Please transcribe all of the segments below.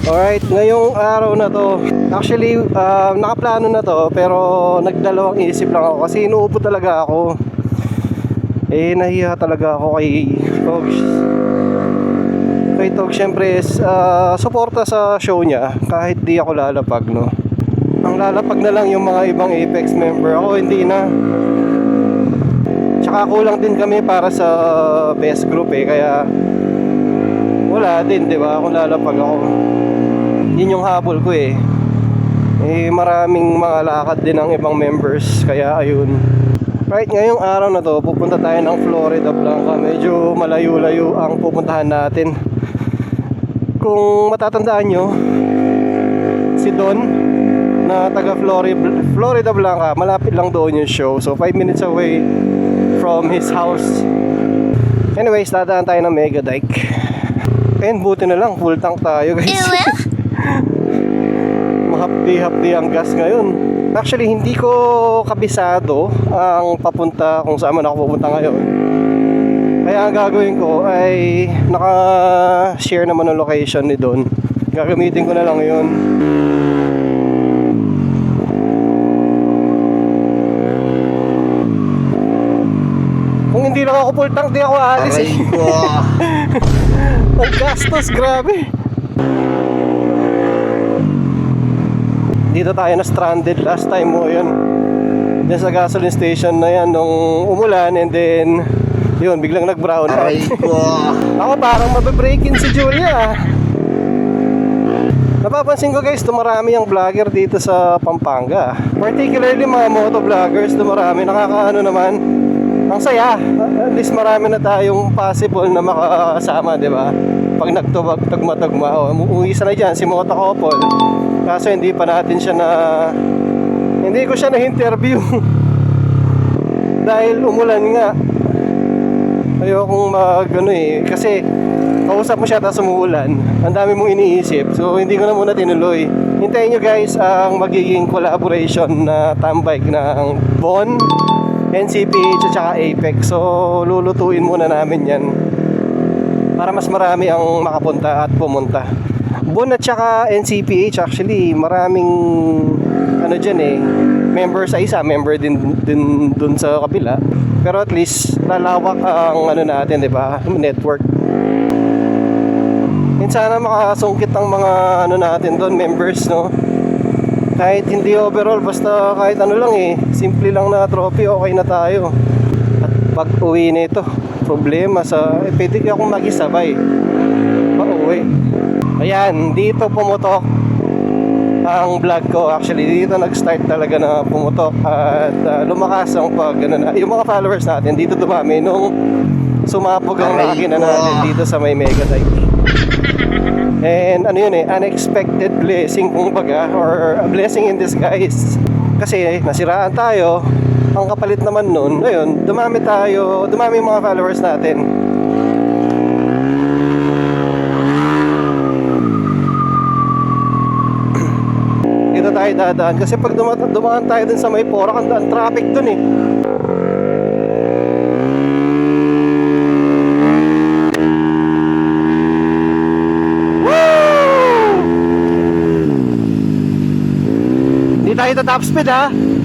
Alright, ngayong araw na to, actually, nakaplano na to, pero nagdalawang isip lang ako kasi inuupo talaga ako. Nahiya talaga ako kay Tog. Kay Tog, syempre, suporta sa show niya kahit di ako lalapag, no? Ang lalapag na lang yung mga ibang Apex member. Ako, hindi na. Tsaka kulang din kami para sa best group kaya wala din, di ba? Kung lalapag ako. Yun yung habol ko maraming mga lakad din ng ibang members, kaya ayun. Right, ngayong araw na to, pupunta tayo ng Florida Blanca. Medyo malayo-layo ang pupuntahan natin. Kung matatandaan nyo, si Don na taga Florida Blanca, malapit lang doon yung show. So 5 minutes away from his house. Anyways, dadaan tayo ng Mega Dike. And buti na lang, full tank tayo, guys. Mahapdi-hapdi ang gas ngayon. Actually, hindi ko kabisado ang papunta kung saan man ako pupunta ngayon. Kaya ang gagawin ko ay naka-share naman ang location ni Don. Gagamitin ko na lang yun. Kung hindi lang ako full tank, di ako aalis Ang gastos, grabe. Dito tayo na stranded last time mo yun. Diyan sa gasoline station na yan nung umulan, and then yun, biglang nag-brown out. Ako parang mabibreakin si Julia. Napapansin ko, guys, dumarami ang vlogger dito sa Pampanga. Particularly mga motovloggers, dumarami. Nakakaano naman, ang saya. At least marami na tayong possible na makakasama, di ba? Pag nagtugma-tugma, umuwi na dyan si Moto Couple. Kaso hindi pa natin siya hindi ko siya na-interview dahil umulan nga. Ayokong kasi kausap mo siya tapos umuulan, ang dami mong iniisip, so hindi ko na muna tinuloy. Hintayin nyo, guys, ang magiging collaboration na tambike ng Bon, NCPH at saka Apex. So lulutuin muna namin yan para mas marami ang makapunta at pumunta. Bon at saka NCPH, actually maraming dyan member sa isa, member din dun sa kabila, pero at least lalawak ang natin, di ba, network. Sana makasungkit ang mga natin doon, members, no? Kahit hindi overall, basta kahit lang simple lang na trophy, okay na tayo. At pag uwi nito, problema pwede akong mag-isabay pauwi. Ayan, dito pumutok ang vlog ko. Actually, dito nag-start talaga na pumutok at lumakas ang yung mga followers natin dito dumami nung sumapog ang makina natin dito sa may Mega Dike. And unexpected blessing kumbaga, or a blessing in disguise. Kasi nasiraan tayo, ang kapalit naman nun, ayun, dumami yung mga followers natin. Dito tayo dadaan kasi pag dumaan tayo dun sa may Porac, ang traffic dun Hindi tayo top speed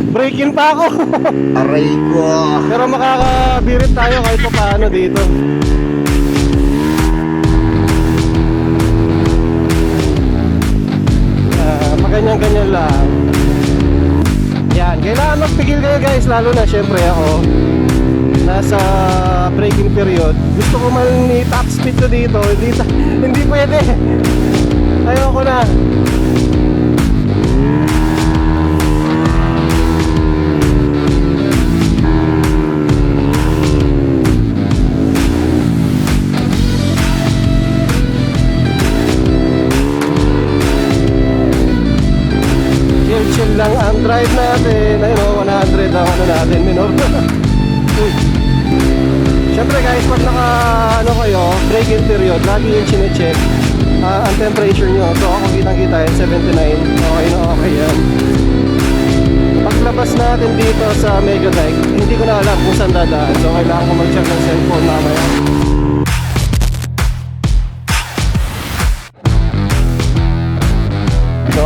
break in pa ako. Aray ko. Pero makakabirit tayo kahit pa paano dito. Ganyan-ganyan lang. Yan, kailangan magpigil kayo, guys. Lalo na syempre ako nasa braking period. Gusto ko man i-top speed to dito. Hindi pwede. Ayoko na. Chill lang ang drive natin. Ayun 100 ang natin, minor. Siyempre, guys, pag kayo, break-in period, lagi yung chinecheck ang temperature nyo. So ako kitang-kita yan, 79. Okay na okay yan. Paglabas natin dito sa Mega Dike, hindi ko na alam kung saan dadaan. So kailangan ko mag-check ng cellphone mamaya.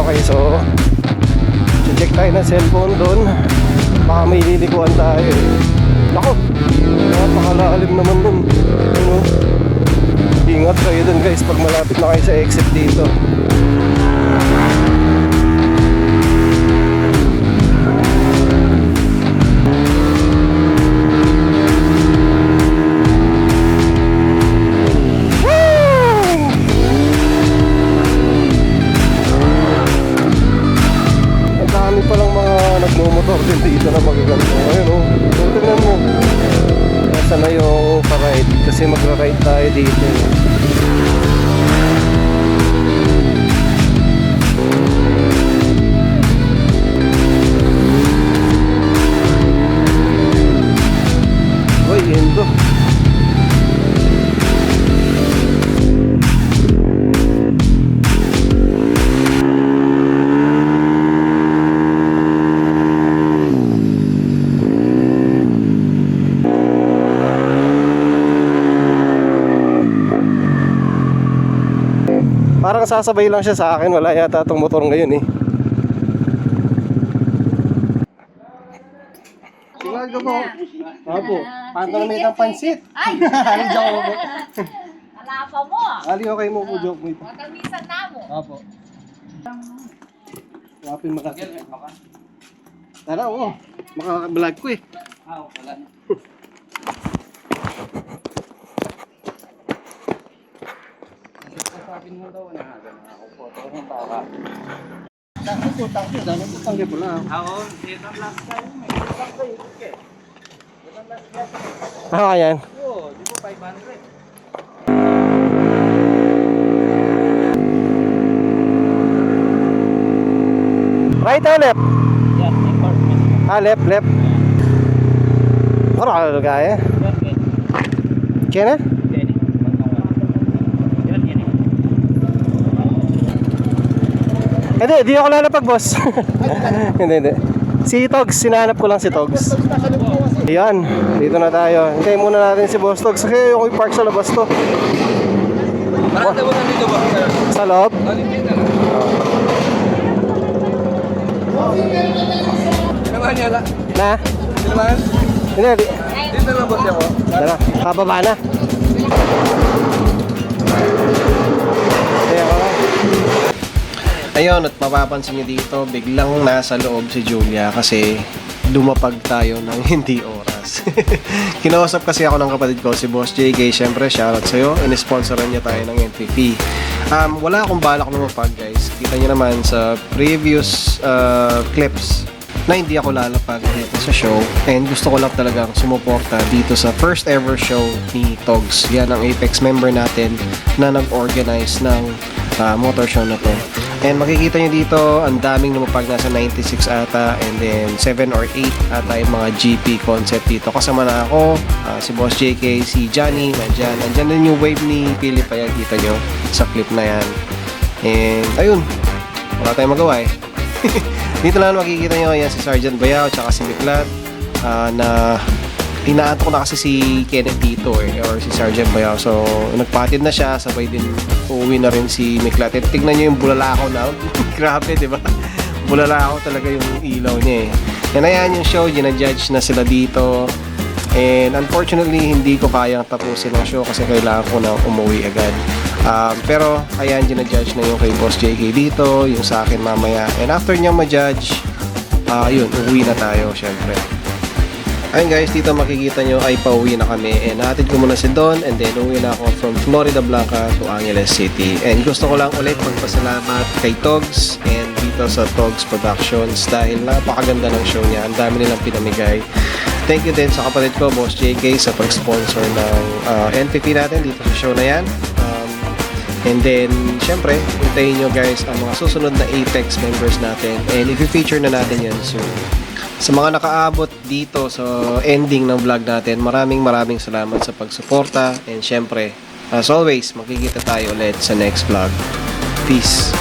Okay, so check tayo ng cellphone doon. Baka may lilikuan tayo eh. Nako, napakalalim naman doon. Ano? Ingat kayo doon guys pag malapit na kayo sa exit dito. Nagmumotor din dito na magaganda. Ayun o, tignan mo. Nasa na yung pa-ride kasi magra-ride tayo dito. Uy, yun to. Parang sasabay lang siya sa akin. Wala yata itong motor ngayon eh. Tingnan ko po. Apo, paano na may itang pansit? Ay! Alijaw mo po. Alapa mo! Ali, okay mo po, joke mo ito. Matamisan na mo. Apo. Wapin makakit. Tara, oo. Makakablog ko eh. Wala na. Sabi mo daw na ako po. Ito ng tawa. Dami po, dami po tanggi po lang. Oo, dito ang last time. May last time. Okay. Dito ang last time. Ayan. Oo, di po 500. Right or left? Yan, apartment. Left. Parang kaya. Kaya na? Hindi ako lalapag, boss. Hindi. Si Togs, sinanap ko lang si Togs. Ayan, dito na tayo. Hintayin muna natin si Boss Togs kasi yung i-park sa labas to. Parang mo na dito ba? Sa loob? Naman niya la. Na? Naman? Hindi. Dito na boss ako. Tara, kababa na. Ayun, at mapapansin nyo dito, biglang nasa loob si Julia kasi lumapag tayo ng hindi oras. Kinausap kasi ako ng kapatid ko, si Boss JK, syempre shoutout sa'yo, in-sponsoran niya tayo ng NPP. Wala akong balak lumapag guys, kita nyo naman sa previous clips na hindi ako lalapag dito sa show and gusto ko lang talagang sumuporta dito sa first ever show ni Togs. Yan ang Apex member natin na nag-organize ng motor show na to. And makikita nyo dito, ang daming lumapag, nasa 96 ata, and then 7 or 8 ata yung mga GP concept dito. Kasama na ako, si Boss JK, si Johnny, nandyan din yung wave ni Philip, ayan, kita nyo sa clip na yan. And ayun, wala tayong magawa eh. Dito lang makikita nyo, ayan si Sergeant Bayao, tsaka si Miklat, na tinaato ko na kasi si Kenneth dito or si Sergeant Bayao. So, nagpatid na siya, sabay din uuwi na rin si Miklat. Tignan nyo yung bulalakaw na. Grabe, di ba? Bulalakaw talaga yung ilaw niya eh. And ayan yung show, ginajudge na sila dito. And unfortunately, hindi ko kayang tapusin ang show kasi kailangan ko na umuwi agad. Pero ayan, ginajudge na yung kay Boss JK dito, yung sa akin mamaya. And after niya ma-judge, yun, uuwi na tayo syempre. Ayun guys, dito makikita nyo ay pauwi na kami and nahatid ko muna si Don and then uwi na ako from Florida Blanca to Angeles City. And gusto ko lang ulit magpasalamat kay Togs and dito sa Togs Productions dahil napakaganda ng show niya. Ang dami nilang pinamigay. Thank you din sa kapatid ko, Boss JK, sa pag-sponsor ng NPP natin dito sa show na yan. And then, syempre, hintayin nyo guys ang mga susunod na Apex members natin and i-feature na natin yan soon. Sa mga nakaabot dito sa ending ng vlog natin, maraming salamat sa pagsuporta and syempre, as always, makikita tayo ulit sa next vlog. Peace!